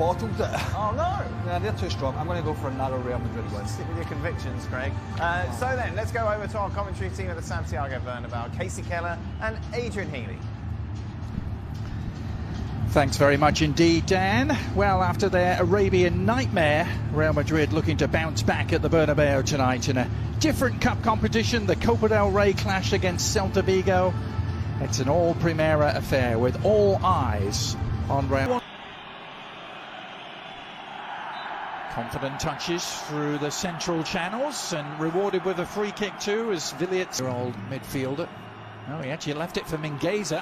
bottled it. Oh no! Yeah, they're too strong. I'm going to go for a narrow Real Madrid win. Stick with your convictions, Craig. So then, let's go over to our commentary team at the Santiago Bernabeu, Casey Keller and Adrian Healy. Thanks very much indeed, Dan. Well, after their Arabian nightmare, Real Madrid looking to bounce back at the Bernabeu tonight in a different cup competition, the Copa del Rey clash against Celta Vigo. It's an all-Primera affair with all eyes on Real. Confident touches through the central channels and rewarded with a free kick too as Villets, old midfielder. Oh, he actually left it for Mingueza.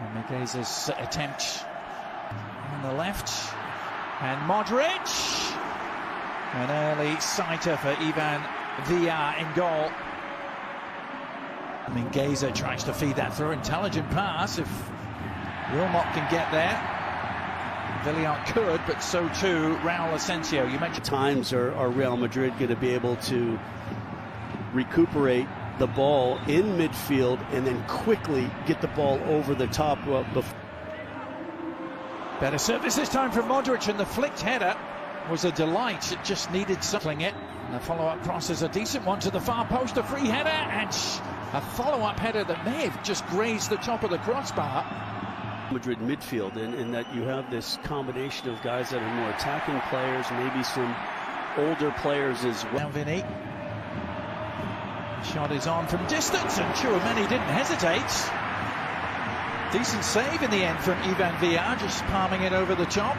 And Mingueza's attempt on the left. And Modric. An early sighter for Ivan Villar in goal. Mingueza tries to feed that through. Intelligent pass if Wilmot can get there. Villar could, but so too Raul Asensio. You mentioned times are Real Madrid going to be able to recuperate the ball in midfield and then quickly get the ball over the top. Well, better service this time from Modric, and the flicked header was a delight. It just needed something. And the follow-up cross is a decent one to the far post, a free header, and a follow-up header that may have just grazed the top of the crossbar. Madrid midfield, and that you have this combination of guys that are more attacking players, maybe some older players as well. Now Vinny. Shot is on from distance, and Tchouaméni didn't hesitate. Decent save in the end from Ivan Villar, just palming it over the top.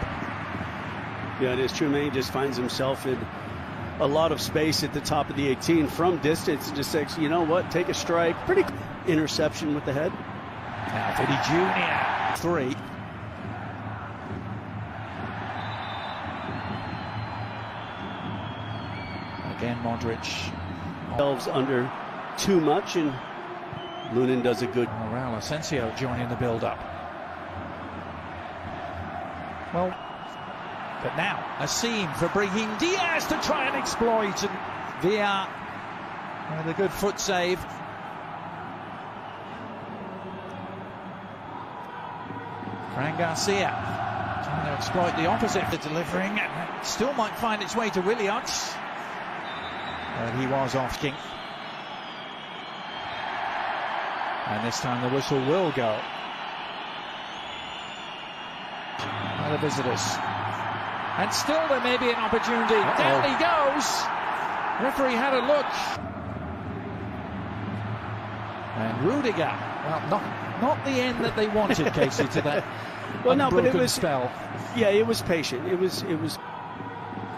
Yeah, it is. Tchouaméni just finds himself in a lot of space at the top of the 18 from distance and just says, you know what, take a strike. Pretty interception with the head. Now Vinny Jr. 3. Again, Modric. Themselves under too much, and Lunin does a good. Raul Asensio joining the build-up. Well, but now a seam for Brahim Diaz to try and exploit, and Villar with a good foot save. Fran Garcia trying to exploit the opposite for delivering, and still might find its way to Williams. But he was off king. And this time the whistle will go. By the visitors. And still there may be an opportunity. Down he goes. Referee had a look. And Rudiger. Well, not the end that they wanted, Casey, to that well, no, but it was spell. Yeah, it was patient. It was.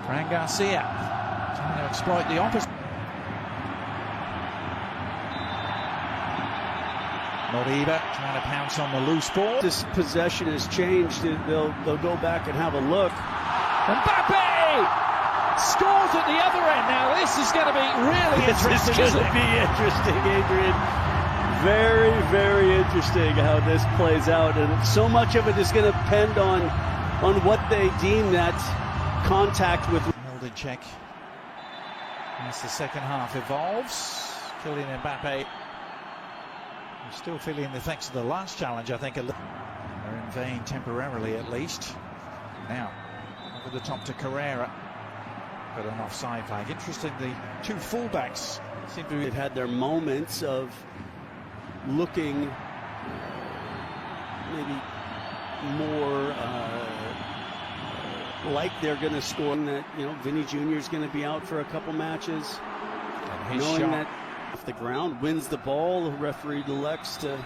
Fran Garcia trying to exploit the opposite. Moriba trying to pounce on the loose ball. This possession has changed. They'll go back and have a look. Mbappe scores at the other end. Now this is going to be really interesting. This is going to be interesting, Adrian. Very, very interesting how this plays out, and so much of it is going to depend on what they deem that contact with. Held in check. As the second half evolves, Kylian Mbappe still feeling the effects of the last challenge, I think. They're in vain temporarily, at least. Now, over the top to Carrera. But an offside flag. Interesting, the two fullbacks seem to have had their moments of looking maybe more like they're going to score. That, you know, Vinny Jr. is going to be out for a couple matches. And his knowing shot that off the ground, wins the ball. The referee elects to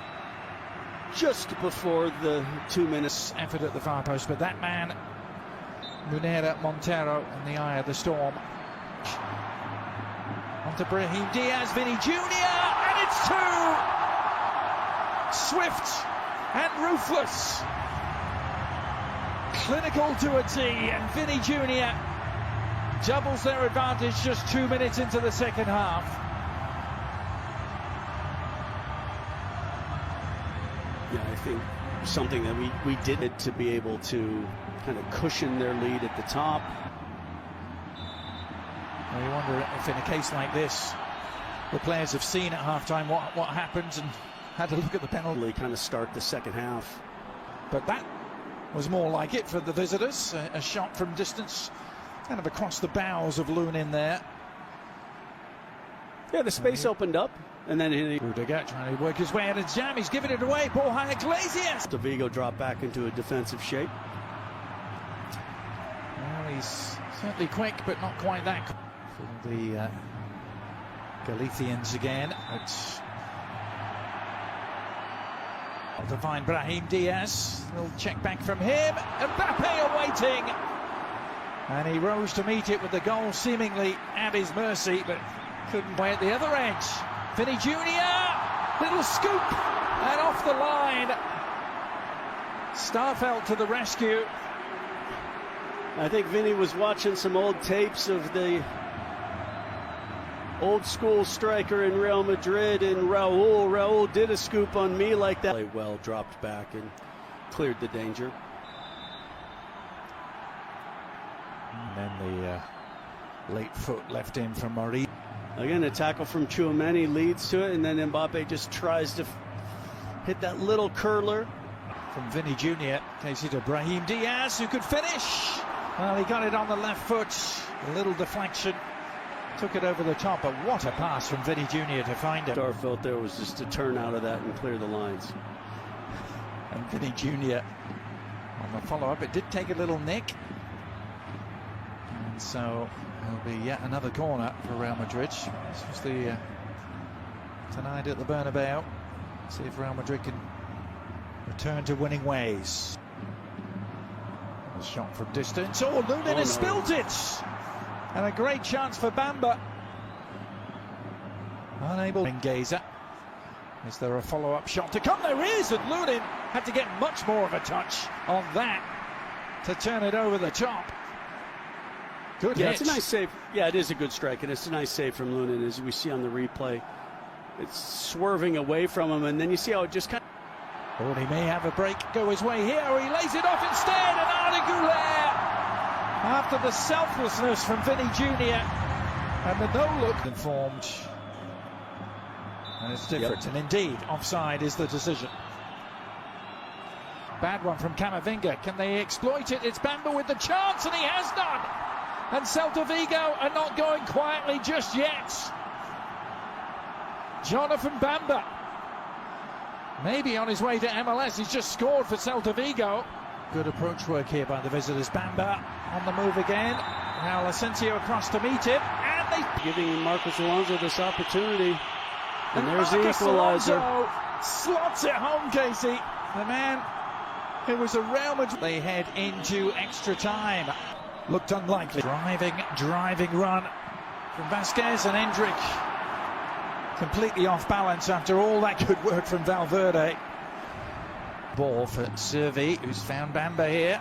just before the 2 minutes effort at the far post, but that man, Munera Montero, in the eye of the storm. Onto Brahim Diaz, Vinny Jr., and it's two! Swift and ruthless. Clinical to a T, and Vinny Jr. doubles their advantage just 2 minutes into the second half. Yeah, I think something that we did it to be able to kind of cushion their lead at the top. Well, you wonder if in a case like this, the players have seen at halftime what happens and had to look at the penalty. Kind of start the second half. But that was more like it for the visitors. A shot from distance, kind of across the bows of Lunin there. Yeah, the space opened up, and then Rudiger trying to work his way out of jam. He's giving it away. Borja Iglesias. Vigo dropped back into a defensive shape. Well, he's certainly quick, but not quite that quick. For the Galicians again. It's to find Brahim Diaz. Little check back from him. Mbappe awaiting. And he rose to meet it with the goal seemingly at his mercy, but couldn't play at the other edge. Vinny Jr. Little scoop. And off the line. Starfelt to the rescue. I think Vinny was watching some old tapes of the old school striker in Real Madrid, and Raul did a scoop on me like that. Played well, dropped back and cleared the danger. And then the late foot left in from Madrid. Again, a tackle from Tchouameni leads to it, and then Mbappe just tries to hit that little curler. From Vinny Jr. takes it to Brahim Diaz, who could finish. Well, he got it on the left foot. A little deflection. Took it over the top, but what a pass from Vinny Jr. to find him. Starfelt there was just to turn out of that and clear the lines. And Vinny Jr. on the follow-up. It did take a little nick. And so there'll be yet another corner for Real Madrid. This was the tonight at the Bernabeu. See if Real Madrid can return to winning ways. A shot from distance. Oh, Lunin has spilt it! And a great chance for Bamba. Unable to engage. Is there a follow-up shot to come? There is, and Lunin had to get much more of a touch on that to turn it over the top. Good hit. It's a nice save. Yeah, it is a good strike, and it's a nice save from Lunin, as we see on the replay. It's swerving away from him, and then you see how it just kind of... Oh, he may have a break go his way here, or he lays it off instead, and Arda Güler, after the selflessness from Vinny Jr. and the no-look informed. And it's different, and indeed, offside is the decision. Bad one from Camavinga. Can they exploit it? It's Bamba with the chance, and he has done. And Celta Vigo are not going quietly just yet. Jonathan Bamba, maybe on his way to MLS. He's just scored for Celta Vigo. Good approach work here by the visitors. Bamba on the move again. Now Asensio across to meet him, and they giving Marcos Alonso this opportunity. And there's Marcos the equalizer. Alonso slots it home, Casey. The man who was a Real Madrid. They head into extra time. Looked unlikely. Driving run from Vasquez, and Endrick completely off balance after all that good work from Valverde. Ball for Servi, who's found Bamba here.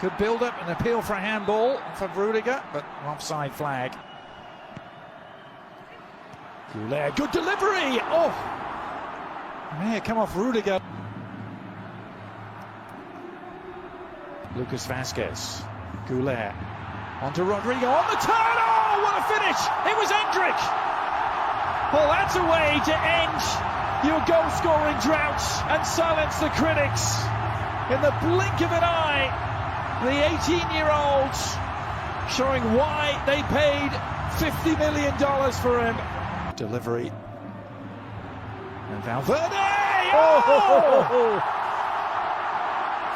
Good build up and appeal for a handball from Rudiger, but offside flag. Güler, good delivery! Oh! May have come off Rudiger. Lucas Vasquez. Güler. Onto Rodrigo on the turn! Oh, what a finish! It was Endrick! Well, that's a way to end your goal-scoring drought and silence the critics. In the blink of an eye, the 18-year-olds showing why they paid $50 million for him. Delivery. And Valverde! Oh!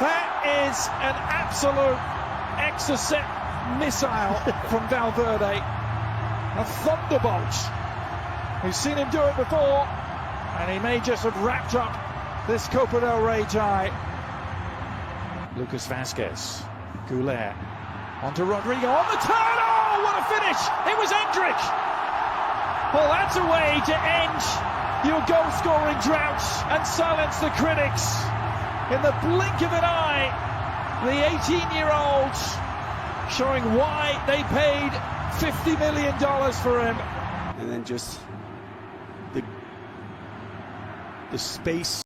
That is an absolute exocet missile from Valverde. A thunderbolt. We've seen him do it before, and he may just have wrapped up this Copa del Rey tie. Lucas Vasquez. Güler. Onto Rodrigo on the turn. Oh, what a finish! It was Endrick! Well, that's a way to end your goal-scoring drought and silence the critics. In the blink of an eye, the 18-year-olds showing why they paid $50 million for him. And then just the space.